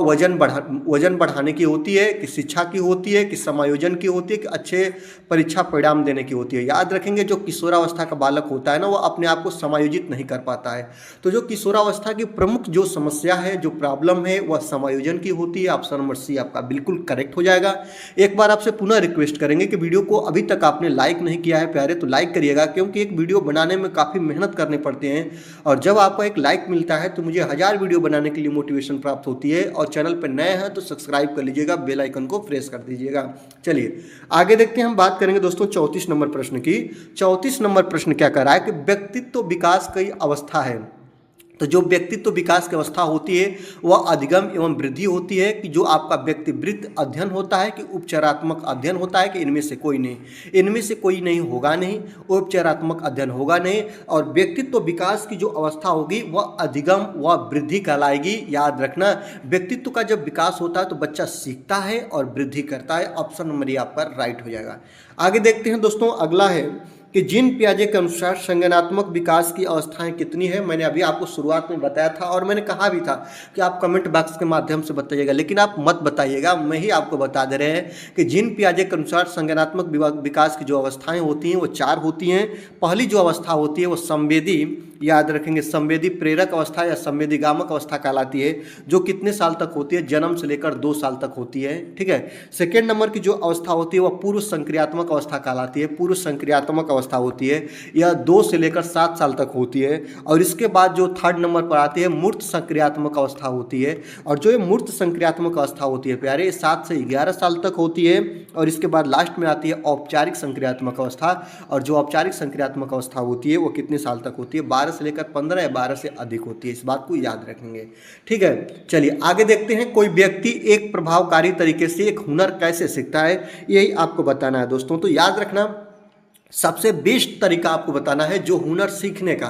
वजन बढ़ाने की होती है, कि शिक्षा की होती है, कि समायोजन की होती है, कि अच्छे परीक्षा परिणाम देने की होती है। याद रखेंगे, जो किशोरावस्था का बालक होता है ना, वह अपने आप को समायोजित नहीं कर पाता है। तो जो किशोरावस्था की प्रमुख जो समस्या है, जो प्रॉब्लम है, वह समायोजन की होती है। ऑप्शन नंबर सी आपका बिल्कुल करेक्ट हो जाएगा। एक बार आपसे पुनः रिक्वेस्ट करेंगे कि वीडियो को अभी तक आपने लाइक नहीं किया है प्यारे, तो लाइक करिएगा, क्योंकि एक वीडियो बनाने में काफ़ी मेहनत करने पड़ते हैं, और जब आपको एक लाइक मिलता है तो मुझे 1000 वीडियो बनाने के लिए मोटिवेशन प्राप्त होती है। और चैनल पर नए हैं तो सब्सक्राइब कर लीजिएगा, बेल आइकन को प्रेस कर दीजिएगा। चलिए आगे देखते हैं, हम बात करेंगे दोस्तों 34 नंबर प्रश्न की। 34 नंबर प्रश्न क्या कह रहा है कि व्यक्तित्व विकास की अवस्था है। तो जो व्यक्तित्व विकास की अवस्था होती है वह अधिगम एवं वृद्धि होती है, कि जो आपका व्यक्तिवृत्त अध्ययन होता है, कि उपचारात्मक अध्ययन होता है, कि इनमें से कोई नहीं, इनमें से कोई नहीं होगा नहीं, उपचारात्मक अध्ययन होगा नहीं। और व्यक्तित्व विकास की जो अवस्था होगी वह अधिगम व वृद्धि कहलाएगी। याद रखना, व्यक्तित्व का जब विकास होता है तो बच्चा सीखता है और वृद्धि करता है। ऑप्शन नंबर ये आपका राइट हो जाएगा। आगे देखते हैं दोस्तों, अगला है कि कि जीन पियाजे के अनुसार संज्ञानात्मक विकास की अवस्थाएं कितनी है। मैंने अभी आपको शुरुआत में बताया था और मैंने कहा भी था कि आप कमेंट बॉक्स के माध्यम से बताइएगा, लेकिन आप मत बताइएगा, मैं ही आपको बता दे रहे हैं कि जीन पियाजे के अनुसार संज्ञानात्मक विकास की जो अवस्थाएं होती हैं वो 4 होती हैं। पहली जो अवस्था होती है वो संवेदी, याद रखेंगे, संवेदी प्रेरक अवस्था या संवेदी गामक अवस्था कहलाती है, जो कितने साल तक होती है, जन्म से लेकर 2 साल तक होती है। ठीक है। सेकेंड नंबर की जो अवस्था होती है वह पूर्व संक्रियात्मक अवस्था कहलाती है, पूर्व संक्रियात्मक अवस्था होती है, यह 2 से लेकर 7 साल तक होती है। और इसके बाद जो थर्ड नंबर पर आती है मूर्त संक्रियात्मक अवस्था होती है, और जो ये मूर्त संक्रियात्मक अवस्था होती है प्यारे 7 से 11 साल तक होती है। और इसके बाद लास्ट में आती है औपचारिक संक्रियात्मक अवस्था, और जो औपचारिक संक्रियात्मक अवस्था होती है वो कितने साल तक होती है, 12 से लेकर 15 या 12 से अधिक होती है। इस बात को याद रखेंगे। ठीक है, चलिए आगे देखते हैं। कोई व्यक्ति एक प्रभावकारी तरीके से एक हुनर कैसे सीखता है, यही आपको बताना है दोस्तों। तो याद रखना, सबसे बेस्ट तरीका आपको बताना है जो हुनर सीखने का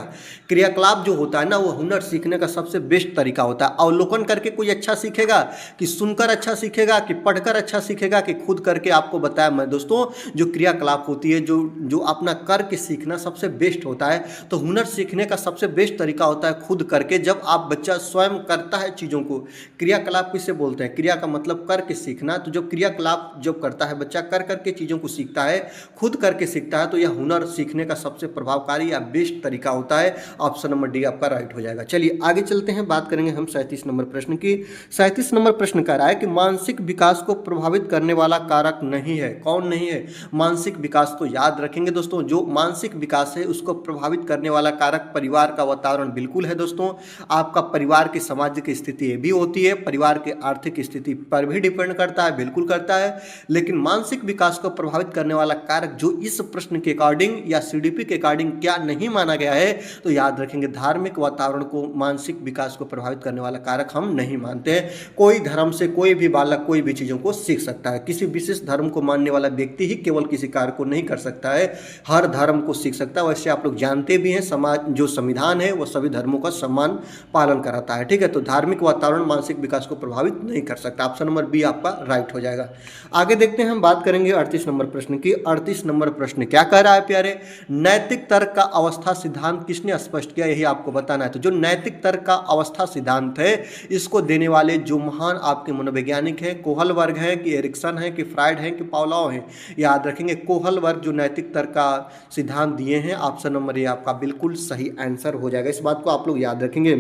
क्रियाकलाप जो होता है ना, वो हुनर सीखने का सबसे बेस्ट तरीका होता है। अवलोकन करके कोई अच्छा सीखेगा, कि सुनकर अच्छा सीखेगा, कि पढ़कर अच्छा सीखेगा, कि खुद करके। आपको बताया मैं दोस्तों, जो क्रियाकलाप होती है, जो अपना करके सीखना सबसे बेस्ट होता है। तो हुनर सीखने का सबसे बेस्ट तरीका होता है खुद करके। जब आप बच्चा स्वयं करता है चीज़ों को, क्रियाकलाप किसे बोलते हैं, क्रिया का मतलब करके सीखना। तो जो क्रियाकलाप जब करता है बच्चा, कर करके चीज़ों को सीखता है, खुद करके सीखता है, तो यह हुनर सीखने का सबसे प्रभावकारी या बेस्ट तरीका होता है। ऑप्शन नंबर डी आपका राइट हो जाएगा। चलिए आगे चलते हैं, बात करेंगे हम 37 नंबर प्रश्न की। 37 नंबर प्रश्न कह रहा है कि मानसिक विकास को प्रभावित करने वाला कारक नहीं है। कौन नहीं है? मानसिक विकास को याद रखेंगे दोस्तों, जो मानसिक विकास है उसको प्रभावित करने वाला कारक परिवार का वातावरण बिल्कुल है दोस्तों। आपका परिवार की सामाजिक स्थिति भी होती है, परिवार की आर्थिक स्थिति पर भी डिपेंड करता है, बिल्कुल करता है। लेकिन मानसिक विकास को प्रभावित करने वाला कारक जो इस प्रश्न के अकॉर्डिंग या सीडीपी के अकॉर्डिंग क्या नहीं माना गया है, तो याद रखेंगे धार्मिक वातावरण को मानसिक विकास को प्रभावित करने वाला कारक हम नहीं मानते हैं। कोई धर्म से कोई भी बालक कोई भी चीज़ों को सीख सकता है। किसी विशेष धर्म को मानने वाला व्यक्ति ही केवल किसी कार्य को नहीं कर सकता है, हर धर्म को सीख सकता है। वैसे आप लोग जानते भी हैं, समाज जो संविधान है वो सभी धर्मों का सम्मान पालन कराता है। ठीक है, तो धार्मिक वातावरण मानसिक विकास को प्रभावित नहीं कर सकता। ऑप्शन नंबर बी आपका राइट हो जाएगा। आगे देखते हैं, हम बात करेंगे 38 नंबर प्रश्न की। 38 नंबर प्रश्न क्या कह रहा है प्यारे, नैतिक तर्क का अवस्था सिद्धांत किसने स्पष्ट किया, यही आपको बताना है। तो जो नैतिक तर्क का अवस्था सिद्धांत है, इसको देने वाले जो महान आपके मनोवैज्ञानिक हैं, कोहल वर्ग है कि एरिक्सन है कि फ्राइड है कि पावलोव है, याद रखेंगे कोहल वर्ग जो नैतिक तर्क का सिद्धांत दिए हैं। ऑप्शन नंबर ए आपका बिल्कुल सही आंसर हो जाएगा। इस बात को आप लोग याद रखेंगे।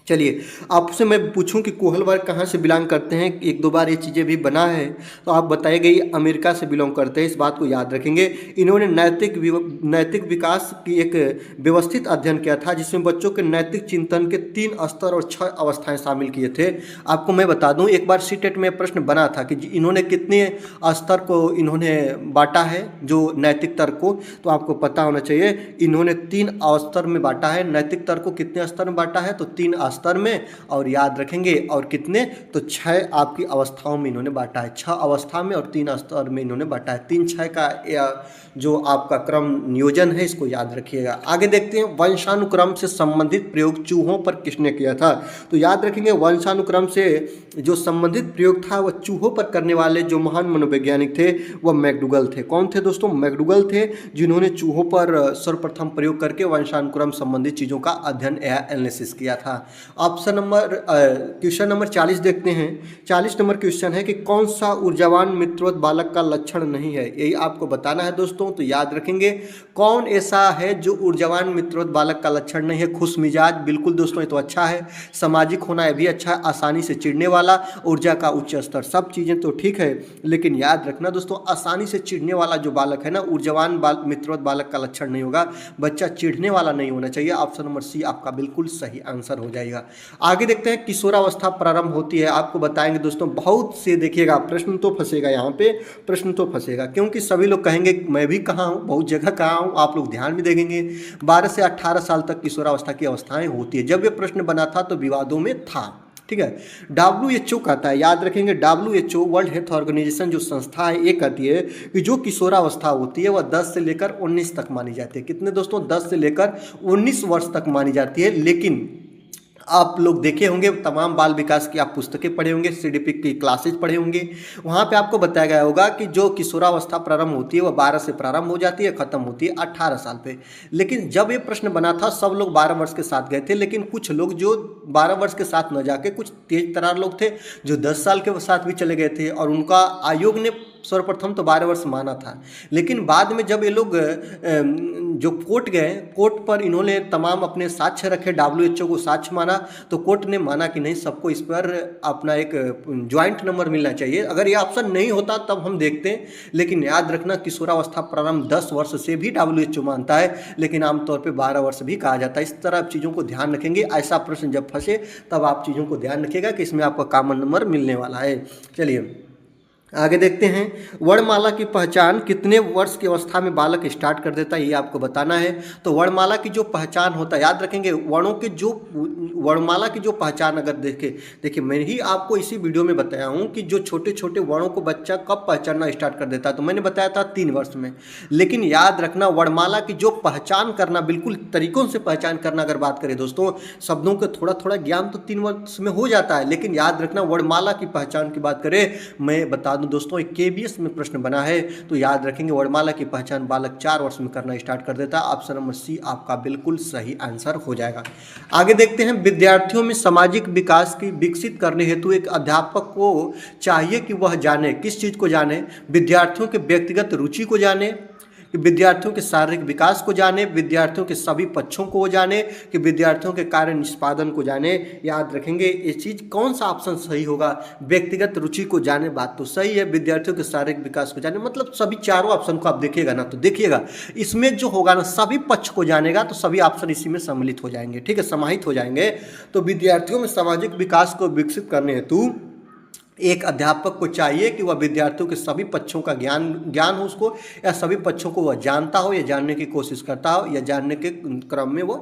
चलिए आपसे मैं पूछूं कि कोहल वर्ग कहाँ से बिलोंग करते हैं, एक दो बार ये चीज़ें भी बना है, तो आप बताइएगा ये अमेरिका से बिलोंग करते हैं। इस बात को याद रखेंगे। इन्होंने नैतिक विकास की एक व्यवस्थित अध्ययन किया था, जिसमें बच्चों के नैतिक चिंतन के 3 स्तर और 6 अवस्थाएं शामिल किए थे। आपको मैं बता दूं, एक बार सीटेट में प्रश्न बना था कि इन्होंने कितने स्तर को इन्होंने बांटा है जो नैतिक तर्क को, तो आपको पता होना चाहिए इन्होंने 3 स्तर में बांटा है। नैतिक तर्क को कितने स्तर में बांटा है, तो 3 स्तर में, और याद रखेंगे और कितने, तो 6 आपकी अवस्थाओं में इन्होंने बांटा है। 6 अवस्था में और 3 स्तर में इन्होंने बांटा है। 3-6 का जो आपका क्रम नियोजन है, इसको याद रखिएगा। आगे देखते हैं, वंशानुक्रम से संबंधित प्रयोग चूहों पर किसने किया था, तो याद रखेंगे वंशानुक्रम से जो संबंधित प्रयोग था वह चूहों पर करने वाले जो महान मनोवैज्ञानिक थे वह मैकडूगल थे। कौन थे दोस्तों? मैकडूगल थे, जिन्होंने चूहों पर सर्वप्रथम प्रयोग करके वंशानुक्रम संबंधित चीज़ों का अध्ययन या एनालिसिस किया था। ऑप्शन नंबर क्वेश्चन नंबर 40 देखते हैं। 40 नंबर क्वेश्चन है कि कौन सा ऊर्जावान मित्रवत बालक का लक्षण नहीं है, यही आपको बताना है दोस्तों। तो याद रखेंगे कौन ऐसा है जो ऊर्जावान मित्रवत बालक का लक्षण नहीं है। खुश मिजाज, बिल्कुल दोस्तों ये तो अच्छा है। सामाजिक होना ये भी अच्छा है। आसानी से चिढ़ने वाला, ऊर्जा का उच्च स्तर, सब चीज़ें तो ठीक है, लेकिन याद रखना दोस्तों आसानी से चिढ़ने वाला जो बालक है ना, ऊर्जावान मित्रवत बालक का लक्षण नहीं होगा। बच्चा चिढ़ने वाला नहीं होना चाहिए। ऑप्शन नंबर सी आपका बिल्कुल सही आंसर हो जाएगा। आगे देखते हैं, किशोरावस्था प्रारंभ होती है, आपको बताएंगे दोस्तों। बहुत से देखिएगा प्रश्न तो फंसेगा, यहाँ पे प्रश्न तो फंसेगा, क्योंकि सभी लोग कहेंगे मैं भी कहाँ हूँ, बहुत जगह कहाँ हूँ, आप लोग ध्यान भी देखेंगे। 12 से 18 साल तक किशोरावस्था की अवस्थाएं होती है। जब ये प्रश्न बना था तो विवादों में था। ठीक है, WHO कहता है, याद रखेंगे WHO वर्ल्ड हेल्थ ऑर्गेनाइजेशन जो संस्था है, ये कहती है कि जो किशोरावस्था होती है वह 10 से लेकर 19 तक मानी जाती है। कितने दोस्तों? 10 से लेकर 19 वर्ष तक मानी जाती है। लेकिन आप लोग देखे होंगे, तमाम बाल विकास की आप पुस्तकें पढ़े होंगे, सीडीपी की क्लासेज पढ़े होंगे। वहाँ पे आपको बताया गया होगा कि जो किशोरावस्था प्रारंभ होती है वह 12 से प्रारंभ हो जाती है, खत्म होती है 18 साल पे। लेकिन जब ये प्रश्न बना था सब लोग 12 वर्ष के साथ गए थे, लेकिन कुछ लोग जो 12 वर्ष के साथ न जाके कुछ तेज तर्रार लोग थे जो 10 साल के साथ भी चले गए थे, और उनका आयोग ने सर्वप्रथम तो 12 वर्ष माना था। लेकिन बाद में जब ये लोग जो कोर्ट गए, कोर्ट पर इन्होंने तमाम अपने साक्ष्य रखे, WHO को साक्ष्य माना, तो कोर्ट ने माना कि नहीं, सबको इस पर अपना एक ज्वाइंट नंबर मिलना चाहिए। अगर ये ऑप्शन नहीं होता तब हम देखते हैं, लेकिन याद रखना किशोरावस्था प्रारंभ 10 वर्ष से भी WHO मानता है, लेकिन आमतौर पर 12 वर्ष भी कहा जाता है। इस तरह चीज़ों को ध्यान रखेंगे, ऐसा प्रश्न जब फंसे तब आप चीज़ों को ध्यान रखिएगा कि इसमें आपका कॉमन नंबर मिलने वाला है। चलिए आगे देखते हैं। वर्णमाला की पहचान कितने वर्ष की अवस्था में बालक स्टार्ट कर देता है, ये आपको बताना है। तो वर्णमाला की जो पहचान होता है, याद रखेंगे वर्णों के जो वर्णमाला की जो पहचान अगर देखिए मैं ही आपको इसी वीडियो में बताया हूँ कि जो छोटे छोटे वर्णों को बच्चा कब पहचानना स्टार्ट कर देता है, तो मैंने बताया था 3 वर्ष में। लेकिन याद रखना वर्णमाला की जो पहचान करना, बिल्कुल तरीकों से पहचान करना, अगर बात करें दोस्तों, शब्दों का थोड़ा थोड़ा ज्ञान तो 3 वर्ष में हो जाता है, लेकिन याद रखना वर्णमाला की पहचान की बात करें, मैं बता दोस्तों एक KBS में प्रश्न बना है, तो याद रखेंगे वर्णमाला की पहचान बालक 4 वर्ष में करना स्टार्ट कर देता है। ऑप्शन नंबर सी आपका बिल्कुल सही आंसर हो जाएगा। आगे देखते हैं। विद्यार्थियों में सामाजिक विकास की विकसित करने हेतु एक अध्यापक को चाहिए कि वह जाने, किस चीज़ को जाने, विद्यार्थियों के व्यक्तिगत रुचि को जाने, कि विद्यार्थियों के शारीरिक विकास को जाने, विद्यार्थियों के सभी पक्षों को जाने, कि विद्यार्थियों के कार्य निष्पादन को जाने। याद रखेंगे ये चीज़, कौन सा ऑप्शन सही होगा, व्यक्तिगत रुचि को जाने, बात तो सही है, विद्यार्थियों के शारीरिक विकास को जाने, मतलब सभी चारों ऑप्शन को आप देखिएगा ना, तो देखिएगा इसमें जो होगा ना सभी पक्ष को जानेगा, तो सभी ऑप्शन इसी में सम्मिलित हो जाएंगे, ठीक है, समाहित हो जाएंगे। तो विद्यार्थियों में सामाजिक विकास को विकसित करने हेतु एक अध्यापक को चाहिए कि वह विद्यार्थियों के सभी पक्षों का ज्ञान हो उसको, या सभी पक्षों को वह जानता हो या जानने की कोशिश करता हो, या जानने के क्रम में वो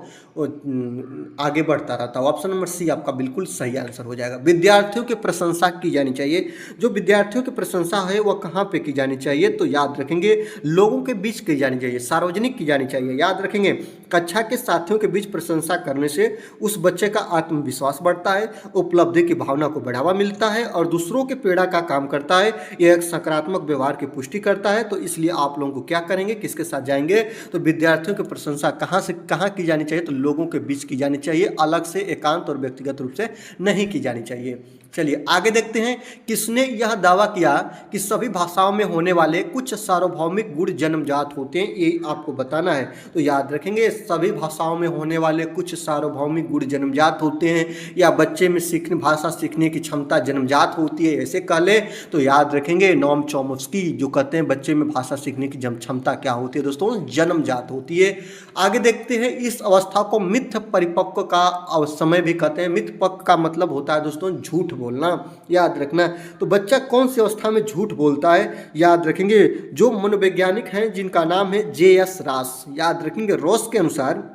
आगे बढ़ता रहता हो। ऑप्शन नंबर सी आपका बिल्कुल सही आंसर हो जाएगा। विद्यार्थियों की प्रशंसा की जानी चाहिए। जो विद्यार्थियों की प्रशंसा है वह कहाँ पे की जानी चाहिए, तो याद रखेंगे लोगों के बीच की जानी चाहिए, सार्वजनिक की जानी चाहिए। याद रखेंगे कक्षा के साथियों के बीच प्रशंसा करने से उस बच्चे का आत्मविश्वास बढ़ता है, उपलब्धि की भावना को बढ़ावा मिलता है और दूसरों के प्रेरणा का काम करता है। यह एक सकारात्मक व्यवहार की पुष्टि करता है। तो इसलिए आप लोगों को क्या करेंगे, किसके साथ जाएंगे, तो विद्यार्थियों की प्रशंसा कहाँ से कहाँ की जानी चाहिए, तो लोगों के बीच की जानी चाहिए, अलग से एकांत और व्यक्तिगत रूप से नहीं की जानी चाहिए। चलिए आगे देखते हैं। किसने यह दावा किया कि सभी भाषाओं में होने वाले कुछ सार्वभौमिक गुण जन्मजात होते हैं, ये आपको बताना है। तो याद रखेंगे सभी भाषाओं में होने वाले कुछ सार्वभौमिक गुण जन्मजात होते हैं, या बच्चे में भाषा सीखने की क्षमता जन्मजात होती है, ऐसे कह ले तो याद रखेंगे नॉम चॉम्स्की जो कहते हैं बच्चे में भाषा सीखने की क्षमता क्या होती है दोस्तों, जन्मजात होती है। आगे देखते हैं। इस अवस्था को मिथ्य परिपक्व का समय भी कहते हैं। मिथ्य पक्व का मतलब होता है दोस्तों झूठ बोलना, याद रखना। तो बच्चा कौन सी अवस्था में झूठ बोलता है, याद रखेंगे जो मनोवैज्ञानिक हैं जिनका नाम है JS रॉस, याद रखेंगे रॉस के अनुसार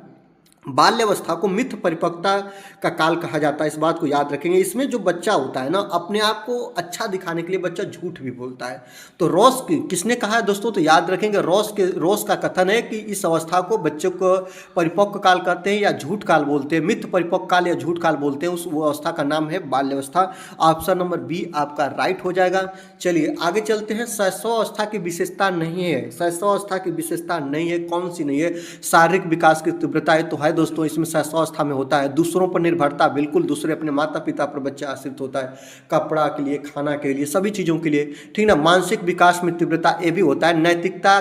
बाल्यावस्था को मिथ्य परिपक्वता का काल कहा जाता है। इस बात को याद रखेंगे। इसमें जो बच्चा होता है ना, अपने आप को अच्छा दिखाने के लिए बच्चा झूठ भी बोलता है। तो रॉस किसने कहा है दोस्तों, तो याद रखेंगे रॉस का कथन है कि इस अवस्था को बच्चों को परिपक्व काल कहते हैं या झूठ काल बोलते हैं, मिथ्य परिपक्व काल या झूठ काल बोलते हैं। उस अवस्था का नाम है बाल्यावस्था। ऑप्शन नंबर बी आपका राइट हो जाएगा। चलिए आगे चलते हैं। शैशवावस्था की विशेषता नहीं है, शैशवावस्था की विशेषता नहीं है, कौन सी नहीं है, शारीरिक विकास की तीव्रता है तो है दोस्तों, इसमें शैशवावस्था में होता है दूसरों पर निर्भरता, बिल्कुल दूसरे अपने माता पिता पर बच्चा आश्रित होता है, कपड़ा के लिए, खाना के लिए, सभी चीज़ों के लिए, ठीक ना। मानसिक विकास में तीव्रता ये भी होता है। नैतिकता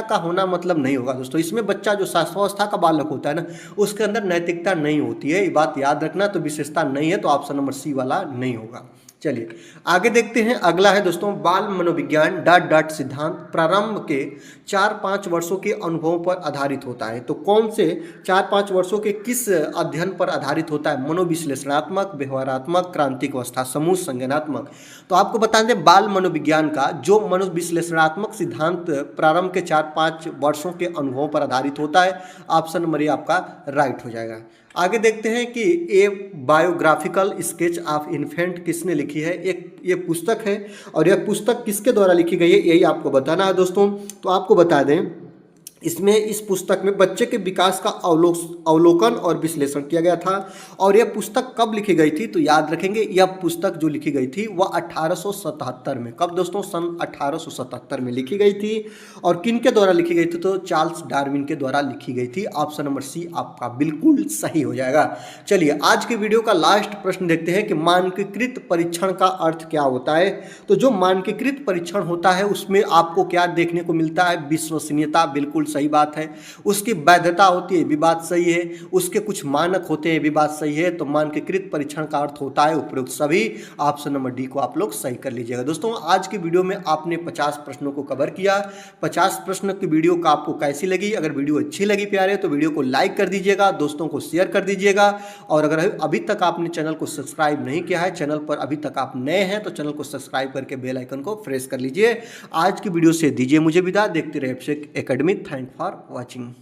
का होना मतलब नहीं होगा दोस्तों, इसमें बच्चा जो शैशवावस्था का बालक होता है ना, उसके अंदर नैतिकता नहीं होती है, ये बात याद रखना। तो विशेषता नहीं है, तो ऑप्शन नंबर सी वाला नहीं होगा। चलिए आगे देखते हैं। अगला है दोस्तों बाल मनोविज्ञान सिद्धांत प्रारंभ के 4-5 वर्षों के अनुभवों पर आधारित होता है। तो कौन से 4-5 वर्षों के किस अध्ययन पर आधारित होता है, मनोविश्लेषणात्मक, व्यवहारात्मक, क्रांतिक अवस्था समूह, संज्ञानात्मक। तो आपको बता दें बाल मनोविज्ञान का जो मनोविश्लेषणात्मक सिद्धांत प्रारंभ के 4-5 वर्षों के अनुभवों पर आधारित होता है। ऑप्शन नंबर ए आपका राइट हो जाएगा। आगे देखते हैं कि ए बायोग्राफिकल स्केच ऑफ इन्फेंट किसने लिखी है। एक ये पुस्तक है और यह पुस्तक किसके द्वारा लिखी गई है यही आपको बताना है दोस्तों। तो आपको बता दें इसमें इस पुस्तक में बच्चे के विकास का अवलोकन और विश्लेषण किया गया था। और यह पुस्तक कब लिखी गई थी, तो याद रखेंगे यह पुस्तक जो लिखी गई थी वह 1877 में, कब दोस्तों, सन 1877 में लिखी गई थी। और किन के द्वारा लिखी गई थी, तो चार्ल्स डार्विन के द्वारा लिखी गई थी। ऑप्शन नंबर सी आपका बिल्कुल सही हो जाएगा। चलिए आज के वीडियो का लास्ट प्रश्न देखते हैं कि मानकीकृत परीक्षण का अर्थ क्या होता है। तो जो मानकीकृत परीक्षण होता है उसमें आपको क्या देखने को मिलता है, विश्वसनीयता, बिल्कुल सही बात है। उसकी वैधता होती है, भी बात सही है। उसके कुछ मानक होते हैं, भी बात सही है। तो मानकीकृत परीक्षण का अर्थ होता है उपरोक्त सभी। ऑप्शन नंबर डी को आप लोग सही कर लीजिएगा। दोस्तों आज की वीडियो में आपने 50 प्रश्नों को कवर किया। 50 प्रश्न की वीडियो का आपको कैसी लगी? अगर वीडियो अच्छी लगी प्यारे तो वीडियो को लाइक कर दीजिएगा, दोस्तों को शेयर कर दीजिएगा। और अगर अभी तक आपने चैनल को सब्सक्राइब नहीं किया है, चैनल पर अभी तक आप नए हैं तो चैनल को सब्सक्राइब करके बेल आइकन को प्रेस कर लीजिए। आज की वीडियो से दीजिए मुझे विदा। देखते रहे एफसेक एकेडमी। Thank for watching.